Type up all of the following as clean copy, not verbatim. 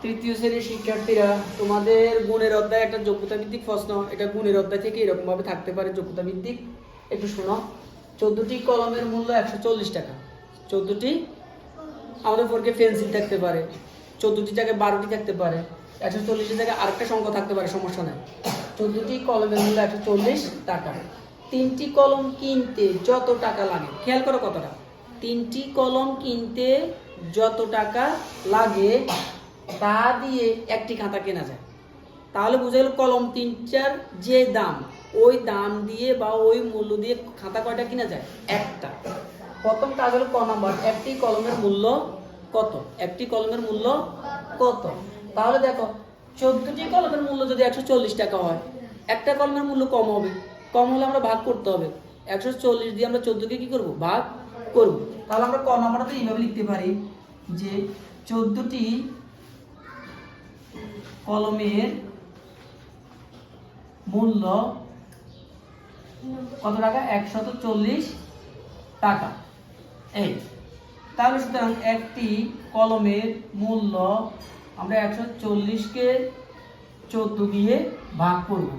তৃতীয় শ্রেণীর শিক্ষার্থীরা, তোমাদের গুণের অধ্যায় একটা যোগ্যতা ভিত্তিক প্রশ্ন। এটা গুণের অধ্যায় থেকে এরকম ভাবে থাকতে পারে, যোগ্যতা ভিত্তিক। একটু শোনো। 14টি কলমের মূল্য 140 টাকা। 14টি আমাদের পক্ষে পেন্সিল থাকতে পারে, 14টি জায়গায় 12টি থাকতে পারে, 140 জায়গায় আরেকটা সংখ্যা থাকতে পারে, সমস্যা নাই। 14টি কলমের মূল্য 140 টাকা। 3টি কলম কিনতে যত টাকা লাগে, খেয়াল করো কথাটা। 3টি কলম কিনতে যত টাকা লাগে তা দিয়ে একটি খাতা কেনা যায়। তাহলে বুঝা গেল কলম 3টার যে দাম, ওই দাম দিয়ে বা ওই মূল্য দিয়ে খাতা কয়টা কিনা যায়? একটা। প্রথম কাজ হলো ক নাম্বার, একটি কলমের মূল্য কত? একটি কলমের মূল্য কত? তাহলে দেখো 14টি কলমের মূল্য যদি 140 টাকা হয়, একটা কলমের মূল্য কম হবে। কম হলে আমরা ভাগ করতে হবে। 140 দিয়ে আমরা 14কে কি করব? ভাগ করব। তাহলে আমরা ক নাম্বারটা এইভাবে লিখতে পারি যে 14টি কলমের মূল্য কত টাকা? 140 টাকা। এই তাহলে সুতরাং একটি কলমের মূল্য আমরা 140কে 14 দিয়ে ভাগ করব।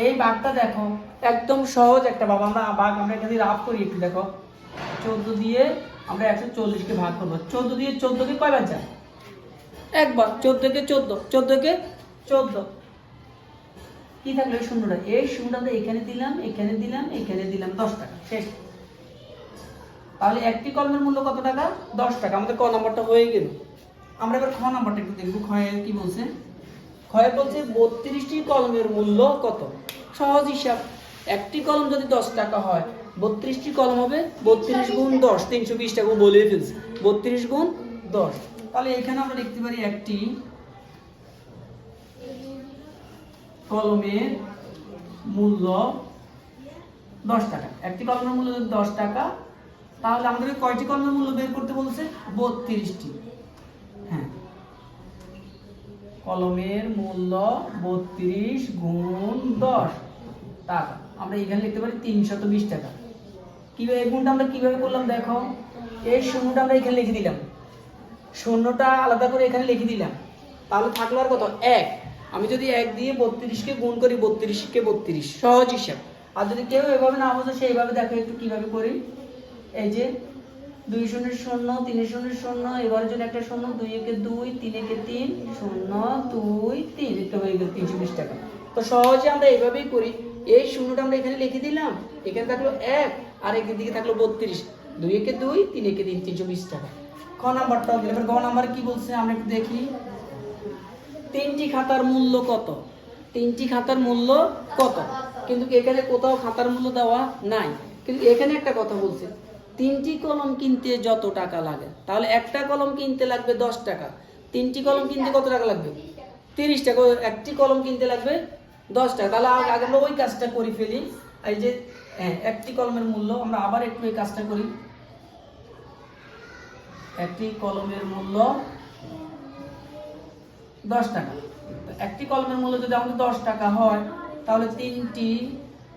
এই ভাগটা দেখো একদম সহজ একটা ভাগ। আমরা এখানে রাফ করি একটু। দেখো 14 দিয়ে আমরা 140কে ভাগ করব। 14 দিয়ে 14কে কয়বার যায়? একবার। 14কে 14, 14কে 14, কি থাকলো? এই শূন্যটা। এই শূন্যটা আমরা এখানে দিলাম, এখানে দিলাম, এখানে দিলাম, 10 টাকা। শেষ। তাহলে একটি কলমের মূল্য কত টাকা? 10 টাকা। আমাদের ক নাম্বারটা হয়ে গেল। আমরা এবার খ নাম্বারটা একটু দেখব। ক্ষয়ে কি বলছে? ক্ষয়ে বলছে 32টি কলমের মূল্য কত? সহজ হিসাব। একটি কলম যদি 10 টাকা হয়, 32টি কলম হবে 32 গুণ 10, 320 টাকা বলে ফেলছে। 32 গুণ 10। তাহলে এখানে আমরা লিখতে পারি একটি কলমের মূল্য 10 টাকা। একটি কলমের মূল্য 10 টাকা, তাহলে আমাদের কয়টি কলমের মূল্য বের করতে বলছে? 32টি। হ্যাঁ, কলমের মূল্য 32 গুণ 10 টাকা। আমরা এখানে লিখতে পারি 320 টাকা। কিভাবে এই গুণটা আমরা কিভাবে করলাম দেখো। এই শূন্যটা আমরা এখানে লিখে দিলাম, শূন্যটা আলাদা করে এখানে লিখে দিলাম। তাহলে থাকলো আর কত? 1। আমি যদি 1 দিয়ে 32কে গুণ করি, 32কে 32, সহজ হিসাব। আর যদি কেউ এভাবে না বোঝে, সেইভাবে দেখো একটু কিভাবে করি। এই যে 2 শূন্যের 0, 3 শূন্যের 0, এবারের জন্য একটা 0, 2 একে 2, 3 একে 3, 0 2 3, এটা হয়ে গেল 320 টাকা। তো সহজে আমরা এইভাবেই করি। এই শূন্যটা আমরা এখানে লিখে দিলাম, এখানে থাকলো 1, আর এদিকে থাকলো 32, 2 একে 2, 3 একে 3, 320 টাকা। খ নাম্বারটা হলো। এবার গ নাম্বারে কি বলছে আমরা একটু দেখি। 3টি খাতার মূল্য কত? 3টি খাতার মূল্য কত? কিন্তু এখানে কোথাও খাতার মূল্য দেওয়া নাই। কিন্তু এখানে একটা কথা বলছে, 3টি কলম কিনতে যত টাকা লাগে। তাহলে একটা কলম কিনতে লাগবে 10 টাকা, 3টি কলম কিনতে কত টাকা লাগবে? 30 টাকা। একটি কলম কিনতে লাগবে 10 টাকা। তাহলে আগে আমরা ওই কাজটা করে ফেলি। এই যে একটি কলমের মূল্য, আমরা আবার একটু এই কাজটা করি। একটি কলমের মূল্য 10 টাকা। একটি কলমের মূল্য যদি আমাদের 10 টাকা হয়, তাহলে 3টি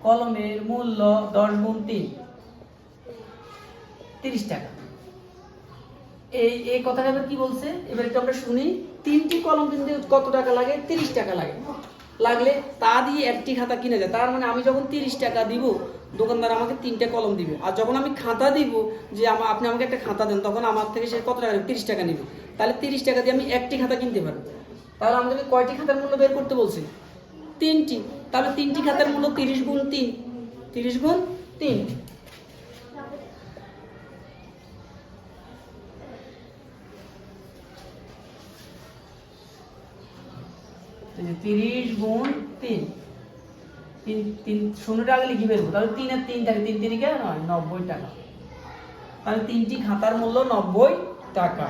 কলমের মূল্য 10 গুণ 3, 30 টাকা। এই কথাটা এবার কি বলছে, এবার একটু আমরা শুনি। 3টি কলম কিনতে কত টাকা লাগে? 30 টাকা লাগে। লাগলে তা দিয়ে একটি খাতা কিনে যায়। তার মানে আমি যখন 30 টাকা দিব, দোকানদার আমাকে 3টা কলম দিবে। আর যখন আমি খাতা দিব, যে আপনি আমাকে একটা খাতা দেন, তখন আমার থেকে সে কত টাকা? 30 টাকা নেবে। তাহলে 30 টাকা দিয়ে আমি একটি খাতা কিনতে পারবো। তাহলে আমাদেরকে কয়টি খাতার মূল্য বের করতে বলছে? 3টি। তাহলে 3টি খাতার মূল্য 30 গুণ 3, 30 গুণ 3। 30 গুণ 3, 0টা আগে লিখে ফেলবো। তাহলে 3 আর 3 থাকে, 3 3 কে 90 টাকা। তাহলে 3টি খাতার মূল্য 90 টাকা।